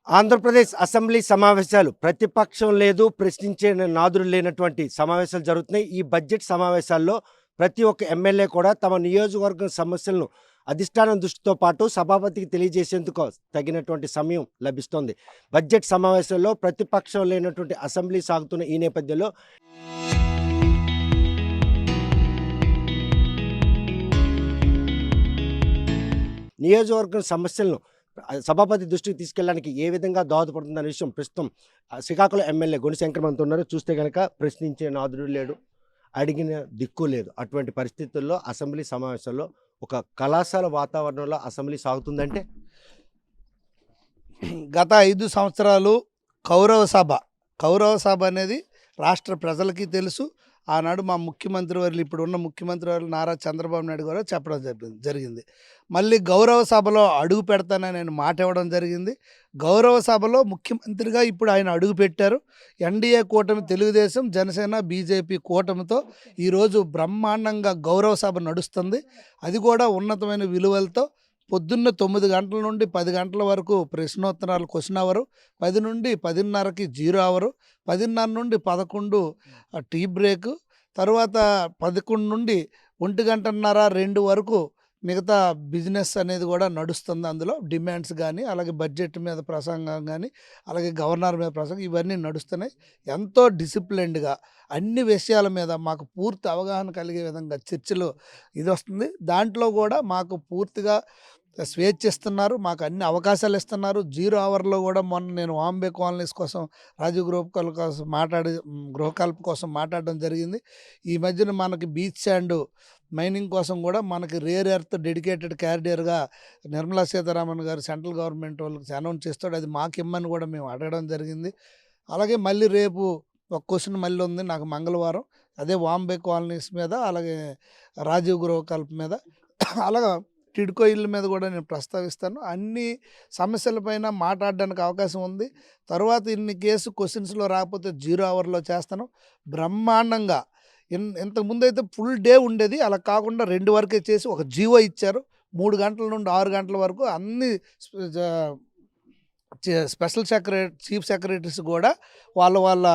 Andhra Pradesh assembly సమావేశాలు ప్రతిపక్షం లేదు, ప్రశ్నించే నాదుడు లేనటువంటి సమావేశాలు జరుగుతున్నాయి. ఈ బడ్జెట్ సమావేశాల్లో ప్రతి ఒక్క ఎమ్మెల్యే కూడా తమ నియోజకవర్గం సమస్యలను అధిష్టానం దృష్టితో పాటు సభాపతికి తెలియజేసేందుకు తగినటువంటి సమయం లభిస్తోంది. బడ్జెట్ సమావేశాల్లో ప్రతిపక్షం లేనటువంటి అసెంబ్లీ సాగుతున్న ఈ నేపథ్యంలో నియోజకవర్గం సమస్యలను సభాపతి దృష్టికి తీసుకెళ్ళడానికి ఏ విధంగా దోహదపడుతుందనే విషయం ప్రస్తుతం శ్రీకాకుళం ఎమ్మెల్యే గుణశంకర్ మనతో ఉన్నారు. చూస్తే కనుక ప్రశ్నించే నాదుడు లేడు, అడిగిన దిక్కు లేదు. అటువంటి పరిస్థితుల్లో అసెంబ్లీ సమావేశాల్లో ఒక కళాశాల వాతావరణంలో అసెంబ్లీ సాగుతుందంటే గత 5 సంవత్సరాలు కౌరవ సభ అనేది రాష్ట్ర ప్రజలకి తెలుసు. ఆనాడు మా ముఖ్యమంత్రి వర్యులు ఇప్పుడున్న ముఖ్యమంత్రి వర్యులు నారా చంద్రబాబు నాయుడు గారు చెప్పడం జరిగింది. మళ్ళీ గౌరవ సభలో అడుగు పెడతానని ఆయన మాట ఇవ్వడం జరిగింది. గౌరవ సభలో ముఖ్యమంత్రిగా ఇప్పుడు ఆయన అడుగు పెట్టారు. ఎన్డీఏ కూటమి తెలుగుదేశం, జనసేన, బీజేపీ కూటమితో ఈరోజు బ్రహ్మాండంగా గౌరవ సభ నడుస్తుంది. అది కూడా ఉన్నతమైన విలువలతో పొద్దున్న 9 గంటల నుండి 10 గంటల వరకు ప్రశ్నోత్తరాలు క్వశ్చన్ అవరు, 10 నుండి 10:30కి 0 అవరు, 10:30 నుండి 11 టీ బ్రేక్, తర్వాత 11 నుండి 1:30, 2 వరకు మిగతా బిజినెస్ అనేది కూడా నడుస్తుంది. అందులో డిమాండ్స్ కానీ, అలాగే బడ్జెట్ మీద ప్రసంగం కానీ, అలాగే గవర్నర్ మీద ప్రసంగం, ఇవన్నీ నడుస్తున్నాయి. ఎంతో డిసిప్లిన్డ్గా అన్ని విషయాల మీద మాకు పూర్తి అవగాహన కలిగే విధంగా చర్చలు ఇది వస్తుంది. దాంట్లో కూడా మాకు పూర్తిగా స్వేచ్ఛ ఇస్తున్నారు, మాకు అన్ని అవకాశాలు ఇస్తున్నారు. 0 అవర్లో కూడా మొన్న నేను వాంబే కాలనీస్ కోసం, రాజీవ్ గృహకల్ప కోసం మాట్లాడడం జరిగింది. ఈ మధ్యన మనకి బీచ్ అండ్ మైనింగ్ కోసం కూడా మనకి రేర్ ఎర్త్ డెడికేటెడ్ క్యారిడియర్గా నిర్మలా సీతారామన్ గారు సెంట్రల్ గవర్నమెంట్ వాళ్ళకి అనౌన్స్ చేస్తాడు. అది మాకు ఇమ్మని కూడా మేము అడగడం జరిగింది. అలాగే మళ్ళీ రేపు ఒక క్వశ్చన్ మళ్ళీ ఉంది నాకు మంగళవారం, అదే వాంబే కాలనీస్ మీద, అలాగే రాజీవ్ గృహకల్ప మీద, అలాగా టిడ్కో ఇళ్ళ మీద కూడా నేను ప్రస్తావిస్తాను. అన్ని సమస్యలపైన మాట్లాడడానికి అవకాశం ఉంది. తర్వాత ఇన్ని క్వశ్చన్స్లో రాకపోతే 0 అవర్లో చేస్తాను. బ్రహ్మాండంగా ఇంతకుముందు అయితే ఫుల్ డే ఉండేది, అలా కాకుండా 2 వరకే చేసి ఒక జీవో ఇచ్చారు. 3 గంటల నుండి 6 గంటల వరకు అన్ని స్పెషల్ చీఫ్ సెక్రటరీస్ కూడా వాళ్ళ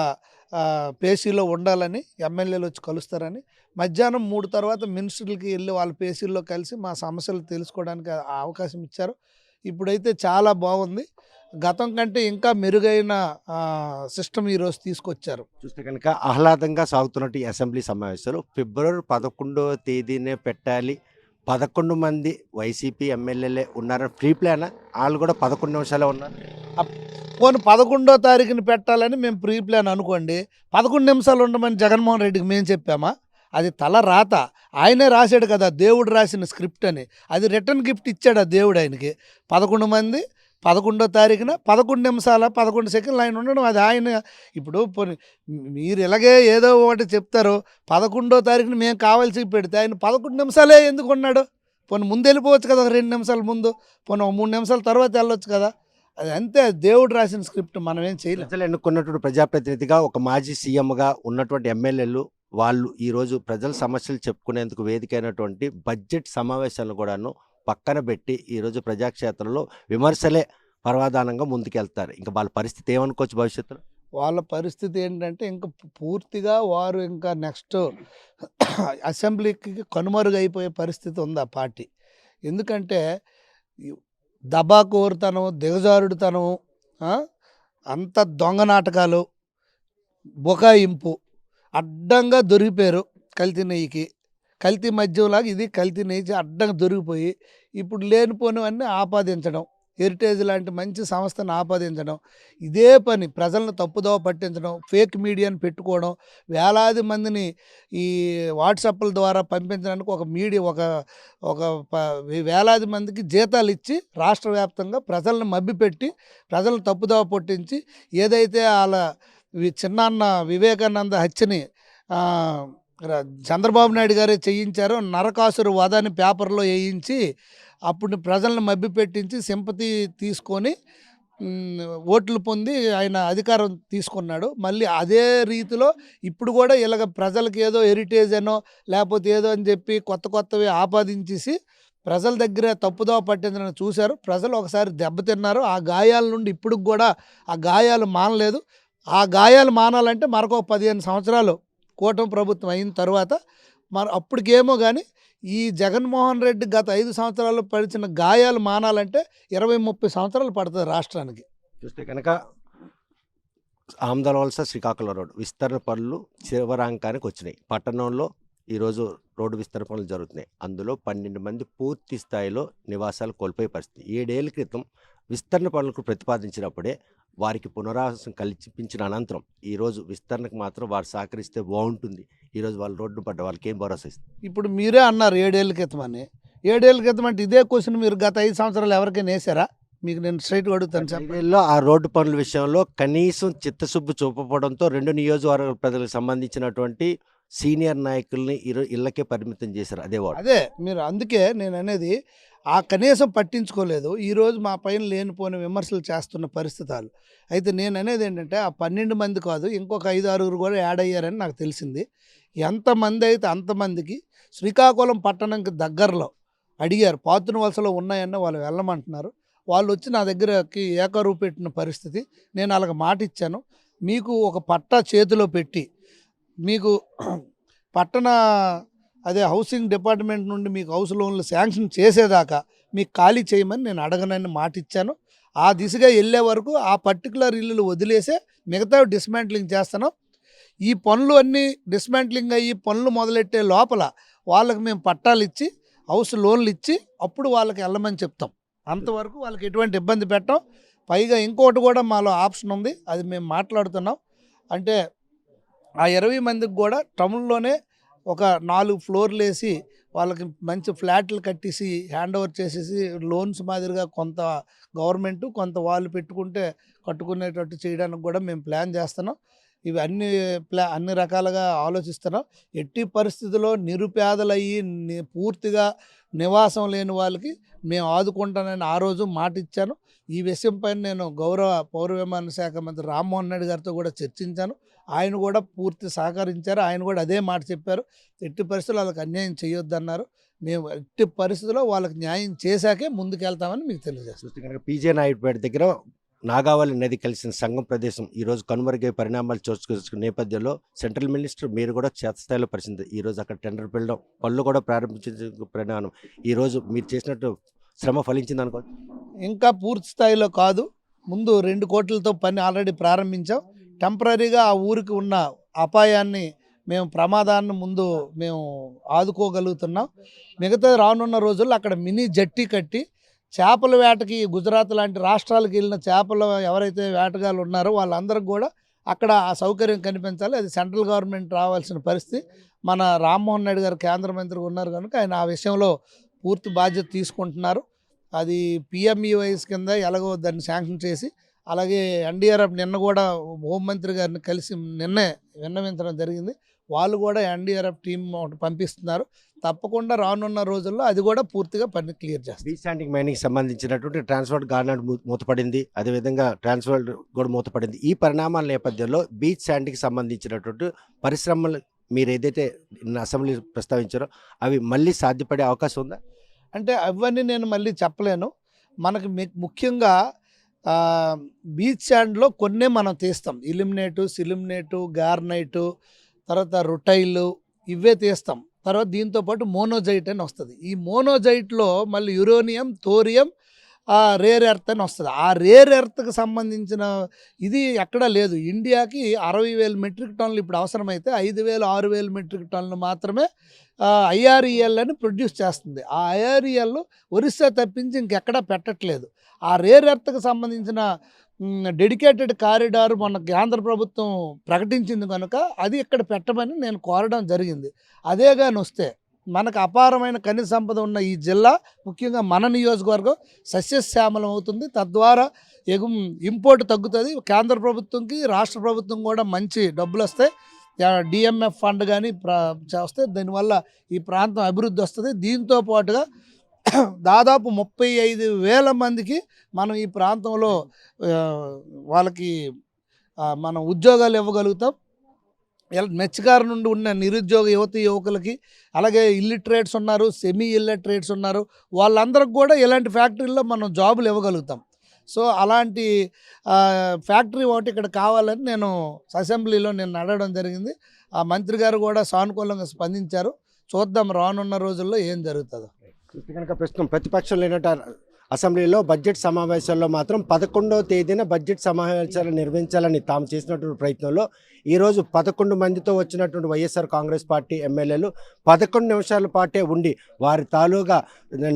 పేసీలో ఉండాలని, ఎమ్మెల్యేలు వచ్చి కలుస్తారని, మధ్యాహ్నం 3 తర్వాత మినిస్టర్లకి వెళ్ళి వాళ్ళ పేసీల్లో కలిసి మా సమస్యలు తెలుసుకోవడానికి అవకాశం ఇచ్చారు. ఇప్పుడైతే చాలా బాగుంది. గతం కంటే ఇంకా మెరుగైన సిస్టమ్ ఈరోజు తీసుకొచ్చారు. చూస్తే కనుక ఆహ్లాదంగా సాగుతున్నట్టు ఈ అసెంబ్లీ సమావేశాలు ఫిబ్రవరి 11వ తేదీనే పెట్టాలి. 11 మంది వైసీపీ ఎమ్మెల్యేలే ఉన్నారని ప్రీ ప్లాన్, వాళ్ళు కూడా 11 నిమిషాలే ఉన్నారు. పోనీ 11వ తారీఖుని పెట్టాలని మేము ప్రీ ప్లాన్ అనుకోండి, 11 నిమిషాలు ఉండమని జగన్మోహన్ రెడ్డికి మేము చెప్పామా? అది తల రాత, ఆయనే రాశాడు కదా, దేవుడు రాసిన స్క్రిప్ట్ అని. అది రిటర్న్ గిఫ్ట్ ఇచ్చాడు ఆ దేవుడు ఆయనకి. 11 మంది 11వ తారీఖున 11 నిమిషాల 11 సెకండ్లు ఆయన ఉండడం, అది ఆయన. ఇప్పుడు మీరు ఇలాగే ఏదో ఒకటి చెప్తారు, 11వ తారీఖున మేము కావాల్సి పెడితే ఆయన 11 నిమిషాలే ఎందుకు ఉన్నాడు? పోనీ ముందు వెళ్ళిపోవచ్చు కదా, ఒక 2 నిమిషాల ముందు, పోనీ 3 నిమిషాల తర్వాత వెళ్ళొచ్చు కదా. అది అంతే, దేవుడు రాసిన స్క్రిప్ట్, మనం ఏం చేయలేం. ప్రజలు ఎన్నుకున్నటువంటి ప్రజాప్రతినిధిగా ఒక మాజీ సీఎంగా ఉన్నటువంటి ఎమ్మెల్యేలు వాళ్ళు ఈరోజు ప్రజల సమస్యలు చెప్పుకునేందుకు వేదికైనటువంటి బడ్జెట్ సమావేశాలను కూడాను పక్కన పెట్టి ఈరోజు ప్రజాక్షేత్రంలో విమర్శలే పర్వాదానంగా ముందుకెళ్తారు. ఇంకా వాళ్ళ పరిస్థితి ఏమనుకోవచ్చు భవిష్యత్తులో? వాళ్ళ పరిస్థితి ఏంటంటే ఇంకా పూర్తిగా వారు ఇంకా నెక్స్ట్ అసెంబ్లీకి కనుమరుగైపోయే పరిస్థితి ఉంది ఆ పార్టీ. ఎందుకంటే దబాకోరుతనం, దిగజారుడుతనం, అంత దొంగ నాటకాలు, బుకాయింపు, అడ్డంగా దొరికిపోయారు. కల్తీ నెయ్యికి, కల్తీ మద్యంలాగా ఇది కల్తీ నెయ్యి అడ్డంగా దొరికిపోయి ఇప్పుడు లేనిపోనివన్నీ ఆపాదించడం, హెరిటేజ్ లాంటి మంచి సంస్థను ఆపాదించడం, ఇదే పని ప్రజలను తప్పుదోవ పట్టించడం, ఫేక్ మీడియాని పెట్టుకోవడం, వేలాది మందిని ఈ వాట్సాప్ల ద్వారా పంపించడానికి ఒక మీడియా ఒక వేలాది మందికి జీతాలు ఇచ్చి రాష్ట్ర వ్యాప్తంగా ప్రజలను మభ్యపెట్టి ప్రజలను తప్పుదోవ పట్టించి, ఏదైతే వాళ్ళ చిన్నాన్న వివేకానంద హత్యని చంద్రబాబు నాయుడు గారే చేయించారో, నరకాసురు వధాన్ని పేపర్లో వేయించి అప్పుడు ప్రజలను మభ్యపెట్టించి సింపతి తీసుకొని ఓట్లు పొంది ఆయన అధికారం తీసుకున్నాడు. మళ్ళీ అదే రీతిలో ఇప్పుడు కూడా ఇలాగ ప్రజలకు ఏదో హెరిటేజ్ అనో లేకపోతే ఏదో అని చెప్పి కొత్తవి ఆపాదించేసి ప్రజల దగ్గర తప్పుదోవ పట్టిందని చూశారు. ప్రజలు ఒకసారి దెబ్బతిన్నారు. ఆ గాయాల నుండి ఇప్పటికి కూడా ఆ గాయాలు మానలేదు. ఆ గాయాలు మానాలంటే మరొక 15 సంవత్సరాలు కూటమి ప్రభుత్వం అయిన తర్వాత అప్పటికేమో కానీ ఈ జగన్మోహన్ రెడ్డి గత 5 సంవత్సరాల్లో పడిచిన గాయాలు మానాలంటే 20-30 సంవత్సరాలు పడుతుంది రాష్ట్రానికి. చూస్తే కనుక ఆమదాల శ్రీకాకుళం రోడ్డు విస్తరణ పనులు చివరాంకానికి వచ్చినాయి. పట్టణంలో ఈరోజు రోడ్డు విస్తరణ పనులు జరుగుతున్నాయి. అందులో 12 మంది పూర్తి స్థాయిలో నివాసాలు కోల్పోయే పరిస్థితి. 7 ఏళ్ల క్రితం విస్తరణ పనులకు ప్రతిపాదించినప్పుడే వారికి పునరావాసం కల్పించిన అనంతరం ఈరోజు విస్తరణకు మాత్రం వారు సహకరిస్తే బాగుంటుంది. ఈరోజు వాళ్ళు రోడ్డు పడ్డ వాళ్ళకి ఏం భరోసా ఇస్తుంది? ఇప్పుడు మీరే అన్నారు 7 ఏళ్ల క్రితం అని. 7 ఏళ్ల క్రితం అంటే ఇదే క్వశ్చన్ మీరు గత 5 సంవత్సరాలు ఎవరికైనా వేసారా? మీకు నేను స్ట్రైట్గా అడుగుతాను చెప్పండి. 5 ఏళ్లలో ఆ రోడ్డు పనుల విషయంలో కనీసం చిత్తశుద్ధి చూపకపోవడంతో 2 నియోజకవర్గాల ప్రజలకు సంబంధించినటువంటి సీనియర్ నాయకుల్ని ఇళ్ళకే పరిమితం చేశారు. అదే మీరు అందుకే నేను అనేది ఆ కనీసం పట్టించుకోలేదు. ఈరోజు మా పైన లేనిపోయిన విమర్శలు చేస్తున్న పరిస్థితులు. అయితే నేను అనేది ఏంటంటే ఆ 12 మంది కాదు, ఇంకొక 5-6 కూడా యాడ్ అయ్యారని నాకు తెలిసింది. ఎంతమంది అయితే అంతమందికి శ్రీకాకుళం పట్టణంకి దగ్గరలో అడిగారు. పాతున వలసలో ఉన్నాయన్న వాళ్ళు వెళ్ళమంటున్నారు. వాళ్ళు వచ్చి నా దగ్గరకి ఏకరువు పెట్టిన పరిస్థితి. నేను అలాగ మాట ఇచ్చాను. మీకు ఒక పట్టా చేతిలో పెట్టి మీకు పట్టణ హౌసింగ్ డిపార్ట్మెంట్ నుండి మీకు హౌస్ లోన్లు శాంక్షన్ చేసేదాకా మీకు ఖాళీ చేయమని నేను అడగనని మాట ఇచ్చాను. ఆ దిశగా వెళ్ళే వరకు ఆ పర్టికులర్ ఇల్లులు వదిలేసే మిగతా డిస్మాంట్లింగ్ చేస్తాను. ఈ పనులు అన్నీ డిస్మాంట్లింగ్ అయ్యి పనులు మొదలెట్టే లోపల వాళ్ళకి మేము పట్టాలు ఇచ్చి హౌస్ లోన్లు ఇచ్చి అప్పుడు వాళ్ళకి వెళ్ళమని చెప్తాం. అంతవరకు వాళ్ళకి ఎటువంటి ఇబ్బంది పెట్టాం. పైగా ఇంకోటి కూడా మాలో ఆప్షన్ ఉంది, అది మేము మాట్లాడుతున్నాం. అంటే ఆ 20 మందికి కూడా టౌన్లోనే ఒక 4 ఫ్లోర్లు వేసి వాళ్ళకి మంచి ఫ్లాట్లు కట్టేసి హ్యాండ్ ఓవర్ చేసేసి లోన్స్ మాదిరిగా కొంత గవర్నమెంట్ కొంత వాళ్ళు కట్టుకునేటట్టు చేయడానికి కూడా మేము ప్లాన్ చేస్తున్నాం. ఇవి అన్ని రకాలుగా ఆలోచిస్తున్నాం. ఎట్టి పరిస్థితుల్లో నిరుపేదలయ్యి పూర్తిగా నివాసం లేని వాళ్ళకి మేము ఆదుకుంటానని ఆ రోజు మాట ఇచ్చాను. ఈ విషయం పైన నేను గౌరవ పౌర విమాన శాఖ మంత్రి రామ్మోహన్ రెడ్డి గారితో కూడా చర్చించాను. ఆయన కూడా పూర్తి సహకరించారు. ఆయన కూడా అదే మాట చెప్పారు. ఎట్టి పరిస్థితుల్లో వాళ్ళకి అన్యాయం చేయొద్దన్నారు. మేము ఎట్టి పరిస్థితుల్లో వాళ్ళకి న్యాయం చేశాకే ముందుకెళ్తామని మీకు తెలియజేస్తాం. పీజే నాయుడుపేట దగ్గర నాగావళి నది కలిసిన సంగం ప్రదేశం ఈరోజు కనుమరుగై పరిణామాలు చోచుకున్న నేపథ్యంలో సెంట్రల్ మినిస్టర్ మీరు కూడా క్షేత్రస్థాయిలో పరిస్థితి ఈరోజు అక్కడ టెండర్ పిల్లడం పనులు కూడా ప్రారంభించే పరిణామం ఈరోజు మీరు చేసినట్టు శ్రమ ఫలించింది అనుకో. ఇంకా పూర్తి స్థాయిలో కాదు. ముందు 2 కోట్లతో పని ఆల్రెడీ ప్రారంభించాం. టెంపరీగా ఆ ఊరికి ఉన్న అపాయాన్ని ప్రమాదాన్ని ముందు మేము ఆదుకోగలుగుతున్నాం. మిగతా రానున్న రోజుల్లో అక్కడ మినీ జట్టి కట్టి చేపల వేటకి గుజరాత్ లాంటి రాష్ట్రాలకు వెళ్ళిన చేపలు ఎవరైతే వేటగాళ్ళు ఉన్నారో వాళ్ళందరికీ కూడా అక్కడ ఆ సౌకర్యం కనిపించాలి. అది సెంట్రల్ గవర్నమెంట్ రావాల్సిన పరిస్థితి. మన రామ్మోహన్ రెడ్డి గారు కేంద్ర మంత్రిగా ఉన్నారు కనుక ఆయన ఆ విషయంలో పూర్తి బాధ్యత తీసుకుంటున్నారు. అది పిఎంఈవైస్ కింద ఎలాగో దాన్ని శాంక్షన్ చేసి అలాగే ఎన్డీఆర్ఎఫ్ నిన్న కూడా హోంమంత్రి గారిని కలిసి నిన్నే విన్నవించడం జరిగింది. వాళ్ళు కూడా ఎన్డీఆర్ఎఫ్ టీం పంపిస్తున్నారు. తప్పకుండా రానున్న రోజుల్లో అది కూడా పూర్తిగా పని క్లియర్ చేస్తారు. బీచ్ శాండింగ్ మైనింగ్ సంబంధించినటువంటి ట్రాన్స్పోర్ట్ గార్డెన్ మూతపడింది, అదేవిధంగా ట్రాన్స్పోర్ట్ కూడా మూతపడింది. ఈ పరిణామాల నేపథ్యంలో బీచ్ శాండింగ్కి సంబంధించినటువంటి పరిశ్రమలు మీరు ఏదైతే అసెంబ్లీ ప్రస్తావించారో అవి మళ్ళీ సాధ్యపడే అవకాశం ఉందా? అంటే అవన్నీ నేను మళ్ళీ చెప్పలేను. మనకు ముఖ్యంగా బీచ్ శాండ్లో కొన్నే మనం తీస్తాం. సిలిమినేటు, గార్నైటు, తర్వాత రుటైలు ఇవే తీస్తాం. తర్వాత దీంతోపాటు మోనోజైట్ అని వస్తుంది. ఈ మోనోజైట్లో మళ్ళీ యురేనియం, థోరియం, రేర్ ఎర్త్ అని వస్తుంది. ఆ రేర్ ఎర్త్కి సంబంధించిన ఇది ఎక్కడా లేదు. ఇండియాకి 60,000 మెట్రిక్ టన్నులు ఇప్పుడు అవసరమైతే 5,000-6,000 మెట్రిక్ టన్నులు మాత్రమే ఐఆర్ఈఎల్ అని ప్రొడ్యూస్ చేస్తుంది. ఆ ఐఆర్ఈఎల్ ఒరిస్సా తప్పించి ఇంకెక్కడా పెట్టట్లేదు. ఆ రేర్ ఎర్త్కి సంబంధించిన డెడికేటెడ్ కారిడార్ మన కేంద్ర ప్రభుత్వం ప్రకటించింది కనుక అది ఇక్కడ పెట్టమని నేను కోరడం జరిగింది. అదే కానీ వస్తే మనకు అపారమైన ఖనిజ సంపద ఉన్న ఈ జిల్లా ముఖ్యంగా మన నియోజకవర్గం సస్యశ్యామలం అవుతుంది. తద్వారా ఇంపోర్ట్ తగ్గుతుంది. కేంద్ర ప్రభుత్వంకి రాష్ట్ర ప్రభుత్వం కూడా మంచి డబ్బులు వస్తాయి. డిఎంఎఫ్ ఫండ్ కానీ వస్తే దానివల్ల ఈ ప్రాంతం అభివృద్ధి వస్తుంది. దీంతో పాటుగా దాదాపు 35,000 మందికి మనం ఈ ప్రాంతంలో వాళ్ళకి మనం ఉద్యోగాలు ఇవ్వగలుగుతాం. మెచ్చగారు నుండి ఉన్న నిరుద్యోగ యువకులకి, అలాగే ఇల్లిటరేట్స్ ఉన్నారు, సెమీ ఇల్లిటరేట్స్ ఉన్నారు, వాళ్ళందరికి కూడా ఇలాంటి ఫ్యాక్టరీల్లో మనం జాబులు ఇవ్వగలుగుతాం. సో అలాంటి ఫ్యాక్టరీ ఒకటి ఇక్కడ కావాలని నేను అసెంబ్లీలో నేను అడగడం జరిగింది. ఆ మంత్రి గారు కూడా సానుకూలంగా స్పందించారు. చూద్దాం రానున్న రోజుల్లో ఏం జరుగుతుందో. చూస్తే కనుక ప్రస్తుతం ప్రతిపక్షం లేనట్టు అసెంబ్లీలో బడ్జెట్ సమావేశాల్లో మాత్రం 11వ తేదీన బడ్జెట్ సమావేశాలు నిర్వహించాలని తాము చేసినటువంటి ప్రయత్నంలో ఈరోజు 11 మందితో వచ్చినటువంటి వైఎస్ఆర్ కాంగ్రెస్ పార్టీ ఎమ్మెల్యేలు 11 నిమిషాల పాటే ఉండి వారి తాలూగా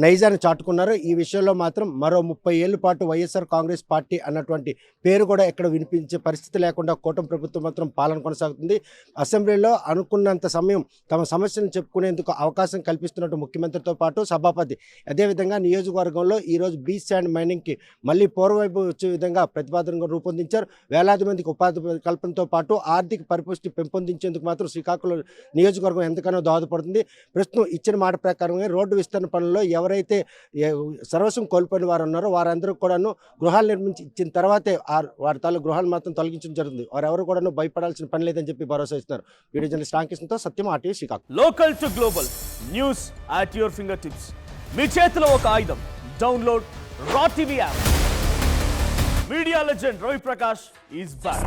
నైజాన్ని చాటుకున్నారు. ఈ విషయంలో మాత్రం మరో 30 ఏళ్ల పాటు వైఎస్ఆర్ కాంగ్రెస్ పార్టీ అన్నటువంటి పేరు కూడా ఎక్కడ వినిపించే పరిస్థితి లేకుండా కూటమి ప్రభుత్వం మాత్రం పాలన కొనసాగుతుంది. అసెంబ్లీలో అనుకున్నంత సమయం తమ సమస్యలను చెప్పుకునేందుకు అవకాశం కల్పిస్తున్నట్టు ముఖ్యమంత్రితో పాటు సభాపతి, అదేవిధంగా నియోజకవర్గంలో ఈరోజు బీ శాండ్ మైనింగ్కి మళ్ళీ పూర్వవైపు వచ్చే విధంగా ప్రతిపాదనగా రూపొందించారు. వేలాది మందికి ఉపాధి కల్పనతో పాటు ఆర్థిక పరిపుష్టి పెంపొందించేందుకు మాత్రం శ్రీకాకుళం నియోజకవర్గం ఎంతగానో దోహదపడుతుంది. ప్రస్తుతం ఇచ్చిన మాట ప్రకారంగా రోడ్డు విస్తరణ పనుల్లో ఎవరైతే సర్వస్వం కోల్పోయిన వారు ఉన్నారో వారందరూ కూడాను గృహాలు నిర్మించి ఇచ్చిన తర్వాతే వారి తాలూ గృహాలు మాత్రం తొలగించడం జరుగుతుంది. వారెవరు కూడాను భయపడాల్సిన పని లేదని చెప్పి భరోసా ఇస్తున్నారు. వీడియో జర్నలిస్ట్ రామకృష్ణతో Satyam, RTV Srikakulam. Local to global news at your fingertips. మీ చేతిలో ఒక ఆయుధం. Download R TV app. Media legend Ravi Prakash is back.